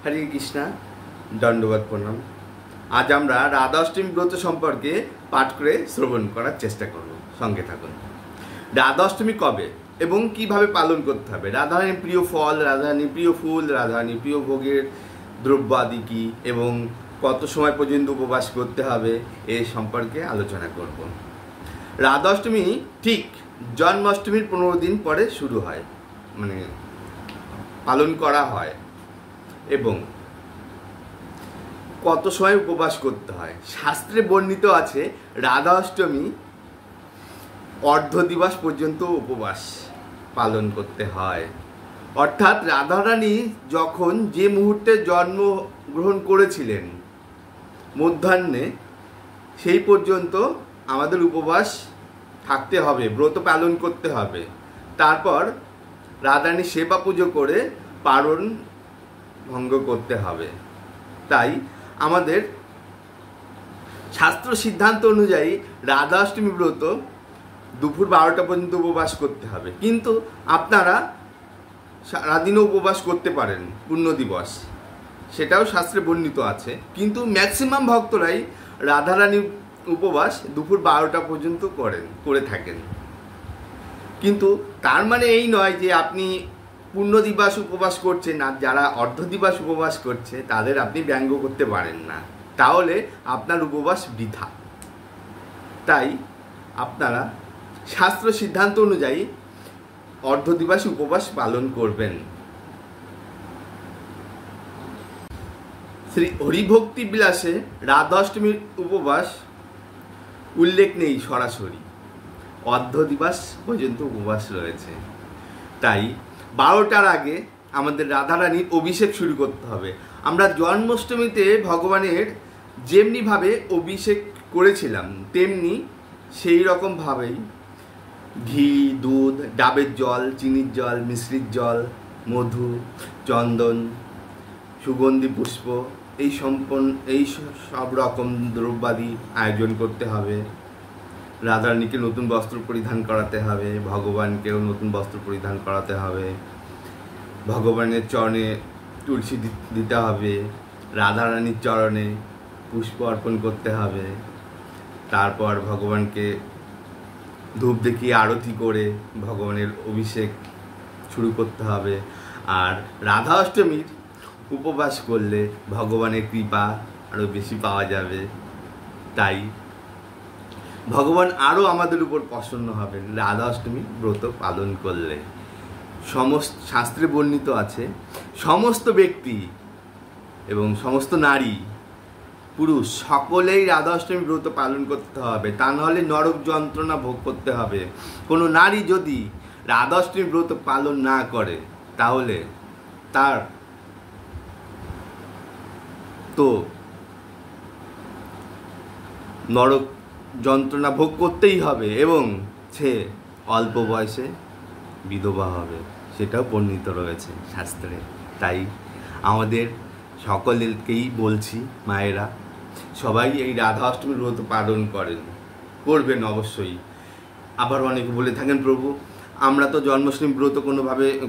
হরে কৃষ্ণা, দণ্ডবাদ প্রণাম। আজ আমরা রাধা অষ্টমী ব্রত সম্পর্কে পাঠ করে শ্রবণ করার চেষ্টা করব। সঙ্গে থাকুন। রাধা অষ্টমী কবে এবং কিভাবে পালন করতে হবে, রাধারানীর প্রিয় ফল, রাধারানীর প্রিয় ফুল, রাধারানীর প্রিয় ভোগের দ্রব্য আদি কী এবং কত সময় পর্যন্ত উপবাস করতে হবে এ সম্পর্কে আলোচনা করব। রাধা অষ্টমী ঠিক জন্মাষ্টমীর 15 দিন পরে শুরু হয়, মানে পালন করা হয়। এবং কত সময় উপবাস করতে হয়, শাস্ত্রে বর্ণিত আছে রাধা অষ্টমী অর্ধ দিবস পর্যন্ত উপবাস পালন করতে হয়। অর্থাৎ রাধারানী যখন যে মুহূর্তে জন্মগ্রহণ করেছিলেন মধ্যাহ্নে, সেই পর্যন্ত আমাদের উপবাস থাকতে হবে, ব্রত পালন করতে হবে। তারপর রাধারানীর সেবা পুজো করে পারণ ভঙ্গ করতে হবে। তাই আমাদের শাস্ত্র সিদ্ধান্ত অনুযায়ী রাধা অষ্টমী ব্রত দুপুর 12টা পর্যন্ত উপবাস করতে হবে। কিন্তু আপনারা সারাদিনও উপবাস করতে পারেন পূর্ণ দিবস, সেটাও শাস্ত্রে বর্ণিত আছে। কিন্তু ম্যাক্সিমাম ভক্তরাই রাধারানীর উপবাস দুপুর 12টা পর্যন্ত করে থাকেন। কিন্তু তার মানে এই নয় যে আপনি পূর্ণ দিবস উপবাস করছেন, আর যারা অর্ধ দিবস উপবাস করছে তাদের আপনি ব্যঙ্গ করতে পারেন না, তাহলে আপনার উপবাস বৃথা। তাই আপনারা শাস্ত্র সিদ্ধান্ত অনুযায়ী অর্ধ দিবস উপবাস পালন করবেন। শ্রী হরিভক্তি বিলাসে রাধা অষ্টমীর উপবাস উল্লেখ নেই সরাসরি, অর্ধ দিবস পর্যন্ত উপবাস রয়েছে। তাই 12টার আগে আমাদের রাধারানীর অভিষেক শুরু করতে হবে। আমরা জন্মাষ্টমীতে ভগবানের যেমনিভাবে অভিষেক করেছিলাম তেমনি সেই রকমভাবেই ঘি, দুধ, ডাবের জল, চিনির জল, মিশ্রির জল, মধু, চন্দন, সুগন্ধি পুষ্প এই সব রকম দ্রব্যাদি আয়োজন করতে হবে। রাধারানীকে নতুন বস্ত্র পরিধান করাতে হবে, ভগবানকেও নতুন বস্ত্র পরিধান করাতে হবে, ভগবানের চরণে তুলসী দিতে হবে, রাধারানীর চরণে পুষ্প অর্পণ করতে হবে। তারপর ভগবানকে ধূপ দেখিয়ে আরতি করে ভগবানের অভিষেক শুরু করতে হবে। আর রাধা অষ্টমীর উপবাস করলে ভগবানের কৃপা আরও বেশি পাওয়া যাবে। তাই ভগবান আরও আমাদের উপর প্রসন্ন হবেন রাধা অষ্টমী ব্রত পালন করলে। সমস্ত শাস্ত্রে বর্ণিত আছে সমস্ত ব্যক্তি এবং সমস্ত নারী পুরুষ সকলেই রাধা অষ্টমী ব্রত পালন করতে হবে, তা নাহলে নরক যন্ত্রণা ভোগ করতে হবে। কোনো নারী যদি রাধা অষ্টমী ব্রত পালন না করে তাহলে তার তো নরক যন্ত্রণা ভোগ করতেই হবে এবং সে অল্প বয়সে বিধবা হবে, সেটাও বর্ণিত রয়েছে শাস্ত্রে। তাই আমাদের সকলকেই বলছি, মায়েরা সবাই এই রাধা অষ্টমীর ব্রত পালন করবেন অবশ্যই। আবার অনেকে বলে থাকেন, প্রভু আমরা তো জন্মাষ্টমী ব্রত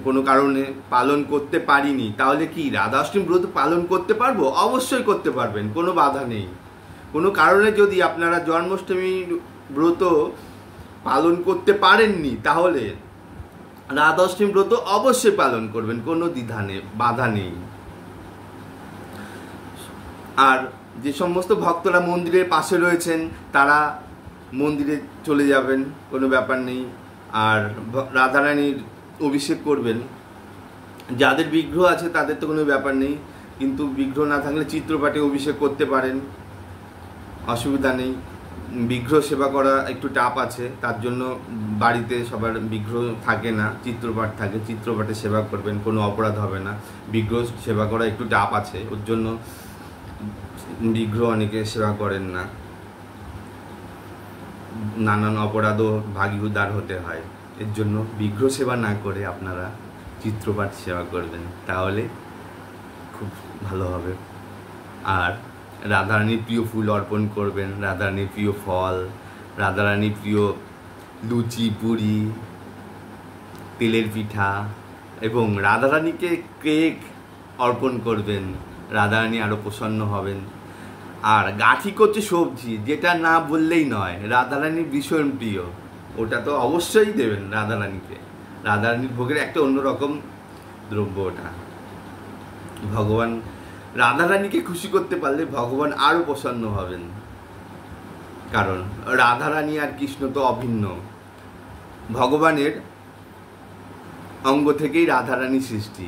কোনো কারণে পালন করতে পারিনি, তাহলে কি রাধা অষ্টমী ব্রত পালন করতে পারবো? অবশ্যই করতে পারবেন, কোনো বাধা নেই। কোনো কারণে যদি আপনারা জন্মাষ্টমীর ব্রত পালন করতে পারেননি তাহলে রাধা অষ্টমী ব্রত অবশ্যই পালন করবেন, কোনো বাধা নেই। আর যে সমস্ত ভক্তরা মন্দিরের পাশে রয়েছেন তারা মন্দিরে চলে যাবেন, কোনো ব্যাপার নেই। আর রাধারানীর অভিষেক করবেন। যাদের বিগ্রহ আছে তাদের তো কোনো ব্যাপার নেই, কিন্তু বিগ্রহ না থাকলে চিত্রপাটে অভিষেক করতে পারেন, অসুবিধা নেই। বিগ্রহ সেবা করা একটু টাফ আছে, তার জন্য বাড়িতে সবার বিগ্রহ থাকে না, চিত্রপাট থাকে, চিত্রপাটে সেবা করবেন, কোনো অপরাধ হবে না। বিগ্রহ সেবা করা একটু টাফ আছে, ওর জন্য বিগ্রহ অনেকে সেবা করেন না, নানান অপরাধও ভাগীদার হতে হয়। এর জন্য বিগ্রহ সেবা না করে আপনারা চিত্রপাট সেবা করবেন, তাহলে খুব ভালো হবে। আর রাধারানীর প্রিয় ফুল অর্পণ করবেন, রাধারানীর প্রিয় ফল, রাধারানীর প্রিয় লুচি, পুরি, তেলের পিঠা এবং রাধারানীকে কেক অর্পণ করবেন, রাধারানী আরও প্রসন্ন হবেন। আর গাঠিক হচ্ছে সবজি, যেটা না বললেই নয়, রাধারানীর ভীষণ প্রিয়, ওটা তো অবশ্যই দেবেন রাধারানীকে। রাধারানীর ভোগের একটা অন্যরকম দ্রব্য ওটা। ভগবান রাধারানীকে খুশি করতে পারলে ভগবান আরও প্রসন্ন হবেন, কারণ রাধারানী আর কৃষ্ণ তো অভিন্ন। ভগবানের অঙ্গ থেকেই রাধারানী সৃষ্টি।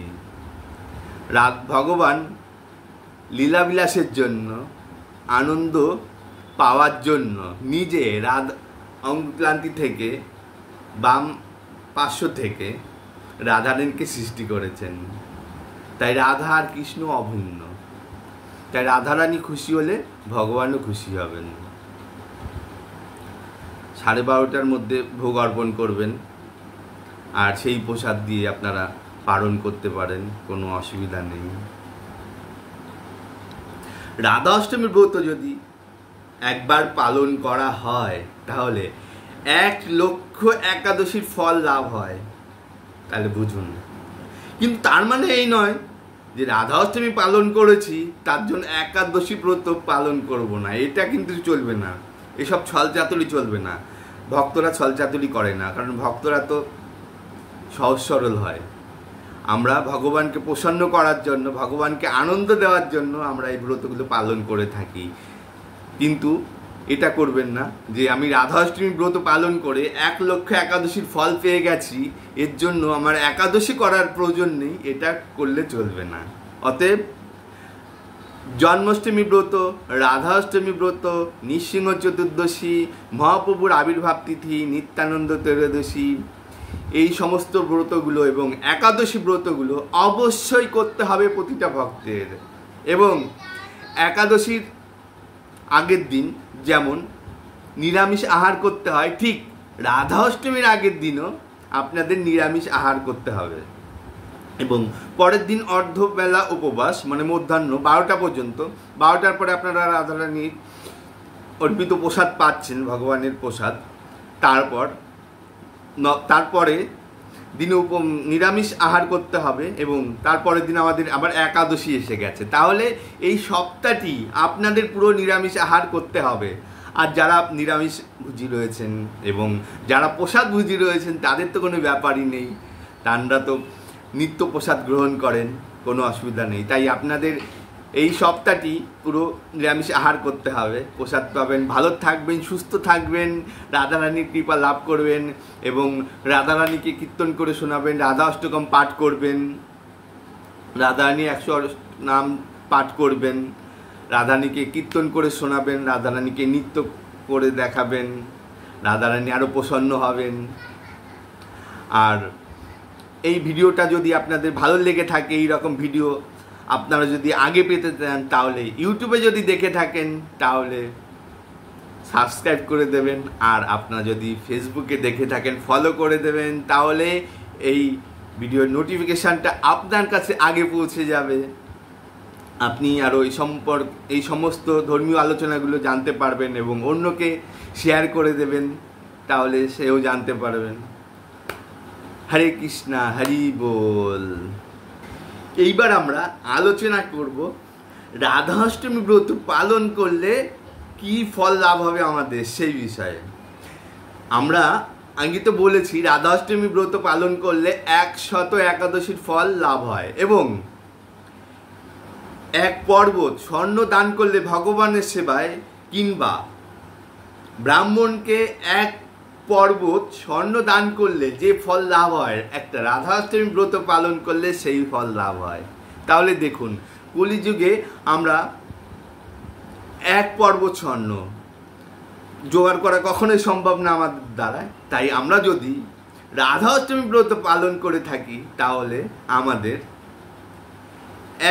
ভগবান লীলাবিলাসের জন্য, আনন্দ পাওয়ার জন্য নিজে অঙ্গক্লান্তি থেকে, বাম পার্শ্ব থেকে রাধারানীকে সৃষ্টি করেছেন। তাই রাধা আর কৃষ্ণ অভিন্ন। তাই রাধারানী খুশি হলে ভগবানও খুশি হবেন। 12:30টার মধ্যে ভোগ অর্পণ করবেন, আর সেই প্রসাদ দিয়ে আপনারা পালন করতে পারেন, কোনো অসুবিধা নেই। রাধা অষ্টমীর ব্রত যদি একবার পালন করা হয় তাহলে 1,00,000 একাদশীর ফল লাভ হয়। তাহলে বুঝুন। কিন্তু তার মানে এই নয় যে রাধা অষ্টমী পালন করেছি তার জন্য একাদশী ব্রত পালন করব না, এটা কিন্তু চলবে না। এসব ছলচাতুরি চলবে না। ভক্তরা ছলচাতুরি করে না, কারণ ভক্তরা তো সহজ সরল হয়। আমরা ভগবানকে প্রসন্ন করার জন্য, ভগবানকে আনন্দ দেওয়ার জন্য আমরা এই ব্রতগুলো পালন করে থাকি। কিন্তু এটা করবেন না যে আমি রাধা অষ্টমী ব্রত পালন করে 1,00,000 একাদশীর ফল পেয়ে গেছি, এর জন্য আমার একাদশী করার প্রয়োজন নেই, এটা করলে চলবে না। অতএব জন্মাষ্টমী ব্রত, রাধা অষ্টমী ব্রত, নৃসিংহ চতুর্দশী, মহাপ্রভুর আবির্ভাব তিথি, নিত্যানন্দ ত্রয়োদশী, এই সমস্ত ব্রতগুলো এবং একাদশী ব্রতগুলো অবশ্যই করতে হবে প্রতিটা ভক্তের। এবং একাদশীর আগের দিন যেমন নিরামিষ আহার করতে হয়, ঠিক রাধা অষ্টমীর আগের দিনও আপনাদের নিরামিষ আহার করতে হবে। এবং পরের দিন অর্ধবেলা উপবাস, মানে মধ্যাহ্ন 12টা পর্যন্ত। 12টার পরে আপনারা রাধারানীর অর্পিত প্রসাদ পাচ্ছেন, ভগবানের প্রসাদ। তারপরে দিনে নিরামিষ আহার করতে হবে। এবং তারপরের দিন আমাদের আবার একাদশী এসে গেছে। তাহলে এই সপ্তাহটি আপনাদের পুরো নিরামিষ আহার করতে হবে। আর যারা নিরামিষ ভুজি রয়েছেন এবং যারা প্রসাদ ভুজি রয়েছেন তাদের তো কোনো ব্যাপারই নেই, তাঁরা তো নিত্য প্রসাদ গ্রহণ করেন, কোনো অসুবিধা নেই। তাই আপনাদের এই সপ্তাহটি পুরো নিরামিষ আহার করতে হবে, প্রসাদ পাবেন, ভালো থাকবেন, সুস্থ থাকবেন, রাধারানীর কৃপা লাভ করবেন এবং রাধারানীকে কীর্তন করে শোনাবেন, রাধা অষ্টকম পাঠ করবেন, রাধারানী 100 নাম পাঠ করবেন, রাধারানীকে কীর্তন করে শোনাবেন, রাধারানীকে নৃত্য করে দেখাবেন, রাধারানী আরও প্রসন্ন হবেন। আর এই ভিডিওটা যদি আপনাদের ভালো লেগে থাকে, এই রকম ভিডিও আপনারা যদি আগে পেতে চান তাহলে ইউটিউবে যদি দেখে থাকেন তাহলে সাবস্ক্রাইব করে দেবেন। আর আপনারা যদি ফেসবুকে দেখে থাকেন ফলো করে দেবেন, তাহলে এই ভিডিওর নোটিফিকেশানটা আপনার কাছে আগে পৌঁছে যাবে। আপনি আরও এই সমস্ত ধর্মীয় আলোচনাগুলো জানতে পারবেন এবং অন্যকে শেয়ার করে দেবেন, তাহলে সেও জানতে পারবেন। হরে কৃষ্ণা, হরি বল। এইবার আমরা আলোচনা করব রাধা অষ্টমী ব্রত পালন করলে কি ফল লাভ হবে আমাদের, সেই বিষয়ে। আমরা আগে তো বলেছি রাধা অষ্টমী ব্রত পালন করলে 100 একাদশীর ফল লাভ হয় এবং 1 পর্বত স্বর্ণ দান করলে ভগবানের সেবায়, কিংবা ব্রাহ্মণকে 1 পর্বত স্বর্ণ দান করলে যে ফল লাভ হয়, একটা রাধা অষ্টমী ব্রত পালন করলে সেই ফল লাভ হয়। তাহলে দেখুন, কলিযুগে আমরা 1 পর্বত স্বর্ণ জোগাড় করা কখনোই সম্ভব না আমাদের দ্বারা। তাই আমরা যদি রাধা অষ্টমী ব্রত পালন করে থাকি তাহলে আমাদের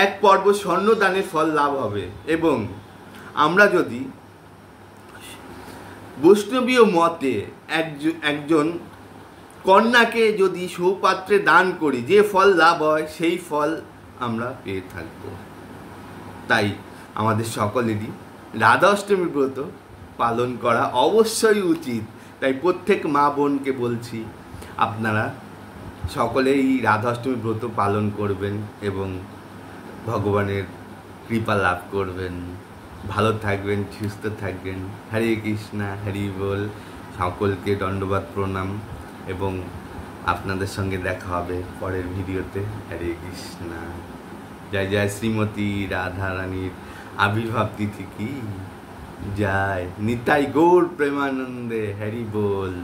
1 পর্বত স্বর্ণ দানের ফল লাভ হবে। এবং আমরা যদি বৈষ্ণবীয় মতে একজন কন্যাকে যদি সৌপাত্রে দান করি, যে ফল লাভ হয় সেই ফল আমরা পেয়ে থাকব। তাই আমাদের সকলেরই রাধা অষ্টমী ব্রত পালন করা অবশ্যই উচিত। তাই প্রত্যেক মা বোনকে বলছি, আপনারা সকলেই রাধা অষ্টমী ব্রত পালন করবেন এবং ভগবানের কৃপা লাভ করবেন, ভালো থাকবেন, সুস্থ থাকবেন। হরে কৃষ্ণা, হরি বল। সকলকে দণ্ডবাদ প্রণাম, এবং আপনাদের সঙ্গে দেখা হবে পরের ভিডিওতে। হরে কৃষ্ণা। জয় জয় শ্রীমতী রাধা রানীর আবির্ভাব তিথি কি জয়। নিতাই গৌর প্রেমানন্দে। হরি বল।